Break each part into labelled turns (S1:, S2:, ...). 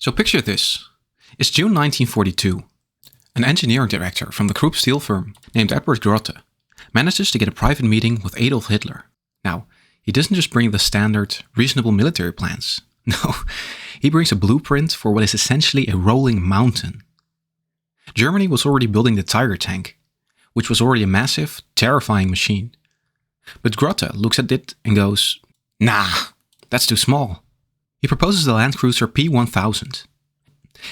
S1: So picture this. It's June 1942. An engineering director from the Krupp steel firm named Edward Grotte manages to get a private meeting with Adolf Hitler. Now, he doesn't just bring the standard, reasonable military plans. No, he brings a blueprint for what is essentially a rolling mountain. Germany was already building the Tiger tank, which was already a massive, terrifying machine. But Grotte looks at it and goes, "Nah, that's too small." He proposes the Land Cruiser P-1000,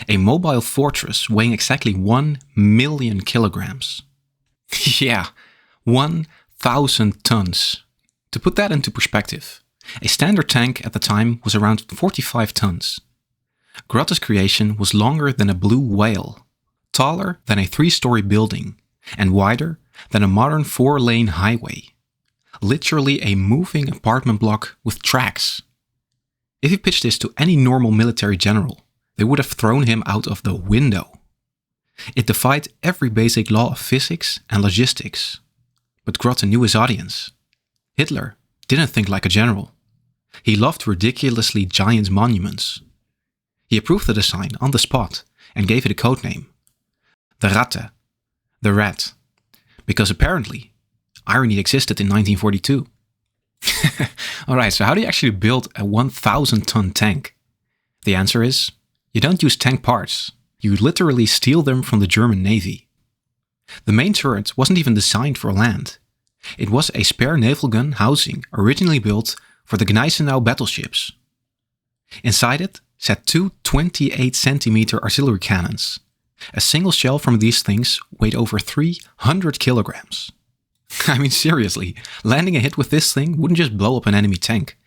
S1: a mobile fortress weighing exactly 1 million kilograms. Yeah, 1,000 tons. To put that into perspective, a standard tank at the time was around 45 tons. Grotte's creation was longer than a blue whale, taller than a 3-story building, and wider than a modern 4-lane highway. Literally a moving apartment block with tracks. If you pitched this to any normal military general, they would have thrown him out of the window. It defied every basic law of physics and logistics. But Grotte knew his audience. Hitler didn't think like a general. He loved ridiculously giant monuments. He approved the design on the spot and gave it a codename. The Ratte, the Rat. Because apparently, irony existed in 1942. Alright, so how do you actually build a 1,000-ton tank? The answer is, you don't use tank parts. You literally steal them from the German Navy. The main turret wasn't even designed for land. It was a spare naval gun housing originally built for the Gneisenau battleships. Inside it sat 2 28-centimeter artillery cannons. A single shell from these things weighed over 300 kilograms. I mean, seriously, landing a hit with this thing wouldn't just blow up an enemy tank.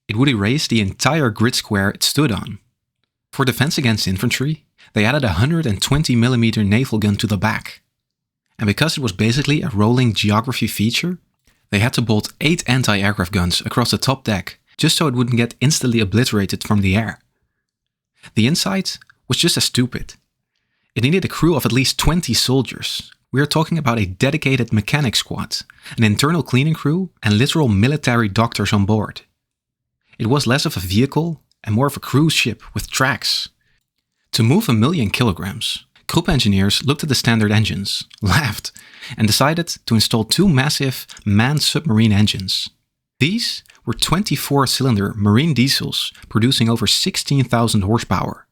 S1: It would erase the entire grid square it stood on. For defense against infantry, they added a 120mm naval gun to the back. And because it was basically a rolling geography feature, they had to bolt 8 anti-aircraft guns across the top deck just so it wouldn't get instantly obliterated from the air. The inside was just as stupid. It needed a crew of at least 20 soldiers. We are talking about a dedicated mechanic squad, an internal cleaning crew, and literal military doctors on board. It was less of a vehicle and more of a cruise ship with tracks. To move 1 million kilograms, Krupp engineers looked at the standard engines, laughed, and decided to install 2 massive manned submarine engines. These were 24-cylinder marine diesels producing over 16,000 horsepower.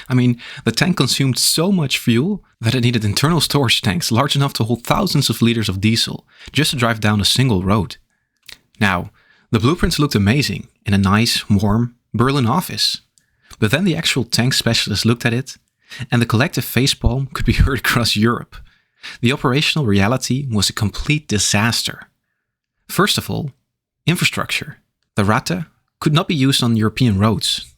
S1: I mean, the tank consumed so much fuel that it needed internal storage tanks large enough to hold thousands of liters of diesel just to drive down a single road. Now, the blueprints looked amazing in a nice, warm Berlin office. But then the actual tank specialist looked at it, and the collective facepalm could be heard across Europe. The operational reality was a complete disaster. First of all, infrastructure. The Ratte could not be used on European roads.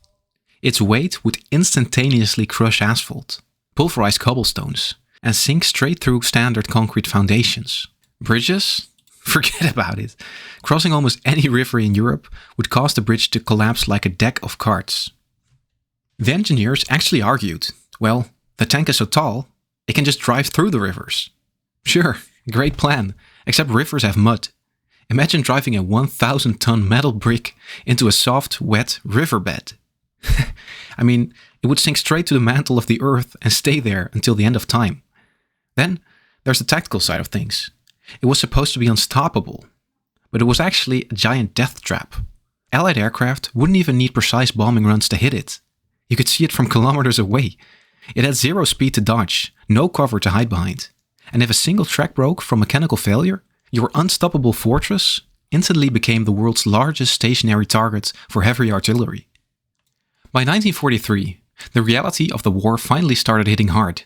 S1: Its weight would instantaneously crush asphalt, pulverize cobblestones, and sink straight through standard concrete foundations. Bridges? Forget about it. Crossing almost any river in Europe would cause the bridge to collapse like a deck of cards. The engineers actually argued, well, the tank is so tall, it can just drive through the rivers. Sure, great plan, except rivers have mud. Imagine driving a 1,000-ton metal brick into a soft, wet riverbed. I mean, it would sink straight to the mantle of the earth and stay there until the end of time. Then, there's the tactical side of things. It was supposed to be unstoppable, but it was actually a giant death trap. Allied aircraft wouldn't even need precise bombing runs to hit it. You could see it from kilometers away. It had 0 speed to dodge, no cover to hide behind. And if a single track broke from mechanical failure, your unstoppable fortress instantly became the world's largest stationary target for heavy artillery. By 1943, the reality of the war finally started hitting hard.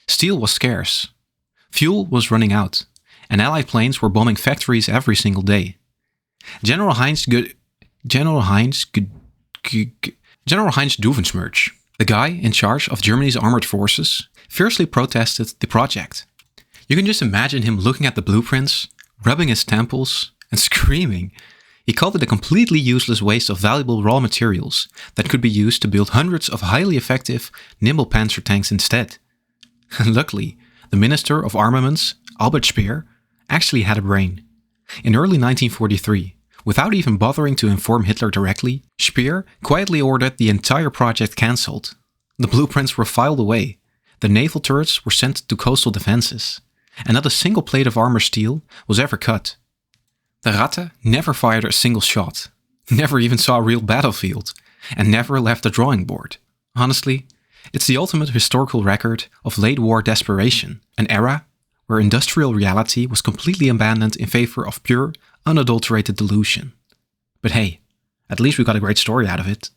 S1: Steel was scarce. Fuel was running out, and Allied planes were bombing factories every single day. General Heinz Doevensmerch, the guy in charge of Germany's armored forces, fiercely protested the project. You can just imagine him looking at the blueprints, rubbing his temples, and screaming. He called it a completely useless waste of valuable raw materials that could be used to build hundreds of highly effective, nimble panzer tanks instead. Luckily, the Minister of Armaments, Albert Speer, actually had a brain. In early 1943, Without even bothering to inform Hitler directly, Speer quietly ordered the entire project cancelled. The blueprints were filed away, the naval turrets were sent to coastal defenses, and not a single plate of armor steel was ever cut. The Ratte never fired a single shot, never even saw a real battlefield, and never left the drawing board. Honestly, it's the ultimate historical record of late-war desperation, an era where industrial reality was completely abandoned in favor of pure, unadulterated delusion. But hey, at least we got a great story out of it.